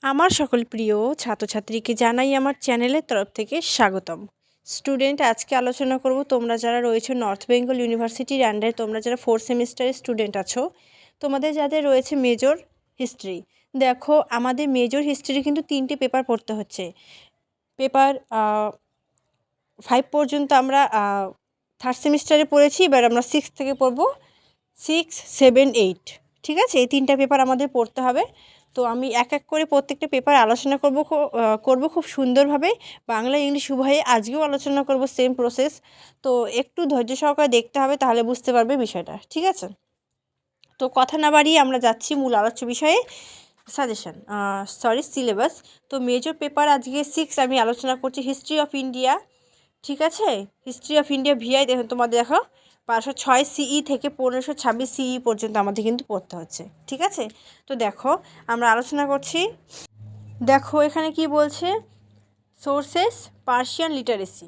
আমার সকল প্রিয় ছাত্রছাত্রীকে জানাই আমার চ্যানেলের তরফ থেকে স্বাগতম। স্টুডেন্ট, আজকে আলোচনা করব তোমরা যারা রয়েছে নর্থ বেঙ্গল ইউনিভার্সিটির আন্ডারে, তোমরা যারা 4th সেমিস্টারের স্টুডেন্ট আছো, তোমাদের যাদের রয়েছে মেজর হিস্ট্রি। দেখো, আমাদের মেজর হিস্ট্রি কিন্তু 3টে পেপার পড়তে হচ্ছে। পেপার 5 পর্যন্ত আমরা 3rd সেমিস্টারে পড়েছি, এবার আমরা 6 থেকে পড়ব, 6, 7, 8। ঠিক আছে, এই 3টা পেপার আমাদের পড়তে হবে। তো আমি এক এক করে প্রত্যেকটা পেপার আলোচনা করব খুব সুন্দরভাবে, বাংলা ইংলিশ উভয়ে। আজকেও আলোচনা করব সেম প্রসেস। তো একটু ধৈর্য সহকারে দেখতে হবে, তাহলে বুঝতে পারবে বিষয়টা। ঠিক আছে, তো কথা না বাড়িয়ে আমরা যাচ্ছি মূল আলোচ্য বিষয়ে, সিলেবাস। তো মেজর পেপার আজকে 6 আমি আলোচনা করছি হিস্ট্রি অফ ইন্ডিয়া। ঠিক আছে, হিস্ট্রি অফ ইন্ডিয়া ভিআই তোমাদের দেখো 506 সিই থেকে 1526 সিই পর্যন্ত আমাদের কিন্তু পড়তে হচ্ছে। ঠিক আছে, তো দেখো আমরা আলোচনা করছি। দেখো এখানে কি বলছে, সোর্সেস পার্সিয়ান লিটারেসি।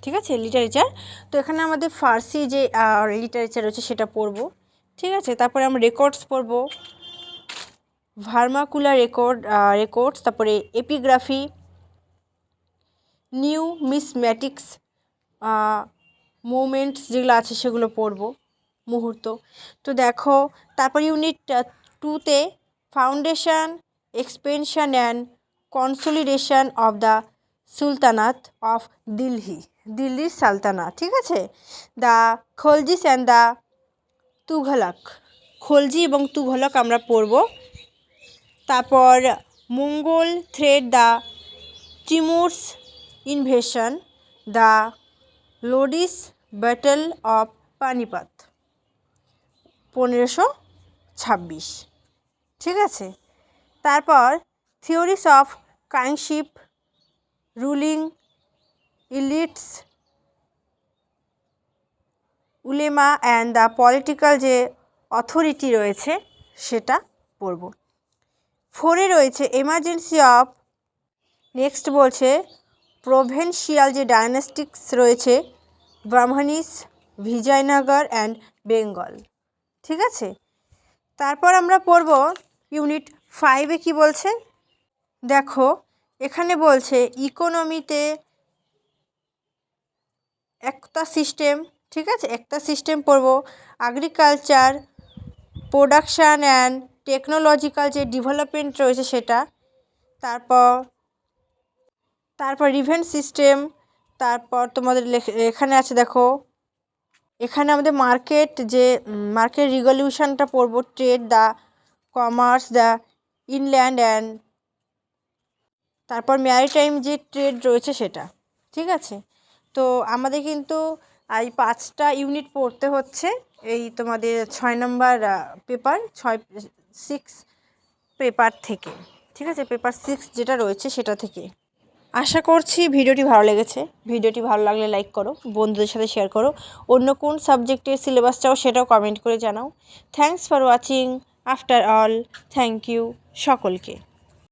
ঠিক আছে, লিটারেচার। তো এখানে আমাদের ফার্সি যে লিটারেচার রয়েছে সেটা পড়বো। ঠিক আছে, তারপরে আমরা রেকর্ডস পড়বো, ভার্মাকুলার রেকর্ডস, তারপরে এপিগ্রাফি, নিউ মিসম্যাটিক্স মোমেন্টস যেগুলো আছে সেগুলো পড়বো, মুহূর্ত। তো দেখো তারপর ইউনিট 2তে foundation, expansion and consolidation of the sultanate of দিল্লির সালতানাত। ঠিক আছে, the Khaljis and the Tughlaq, Khalji এবং তুঘলক আমরা পড়ব। তারপর Mongol threat, the Timur's invasion, the Lodis battle of Panipat 1526। ঠিক আছে, তারপর theories of kingship, ruling elites, উলেমা অ্যান্ড দ্য পলিটিক্যাল যে অথরিটি রয়েছে সেটা পড়ব। 4এ রয়েছে এমার্জেন্সি অফ, নেক্সট বলছে প্রোভেনশিয়াল যে ডায়নাস্টিক্স রয়েছে, ব্রাহ্মণিস, বিজয়নগর অ্যান্ড বেঙ্গল। ঠিক আছে, তারপর আমরা পড়ব ইউনিট 5-এ কি বলছে। দেখো এখানে বলছে ইকোনমিতে একটা সিস্টেম। ঠিক আছে, একটা সিস্টেম পড়ব, এগ্রিকালচার, প্রোডাকশান অ্যান্ড টেকনোলজিক্যাল যে ডেভেলপমেন্ট রয়েছে সেটা, তারপর রিভেন্ট সিস্টেম, তারপর তোমাদের এখানে আছে দেখো, এখানে আমাদের মার্কেট রেগুলেশনটা পড়ব, trade, the commerce, the inland and, তারপর ম্যারিটাইম যে ট্রেড রয়েছে সেটা। ঠিক আছে, তো আমাদের কিন্তু এই 5টা ইউনিট পড়তে হচ্ছে এই তোমাদের 6 নম্বর পেপার 6 পেপার থেকে। ঠিক আছে, পেপার 6 যেটা রয়েছে সেটা থেকে। আশা করছি ভিডিওটি ভালো লেগেছে। ভিডিওটি ভালো লাগলে লাইক করো, বন্ধুদের সাথে শেয়ার করো। অন্য কোন সাবজেক্টের সিলেবাস চাও সেটাও কমেন্ট করে জানাও। Thanks for watching. After all, thank you সকলকে।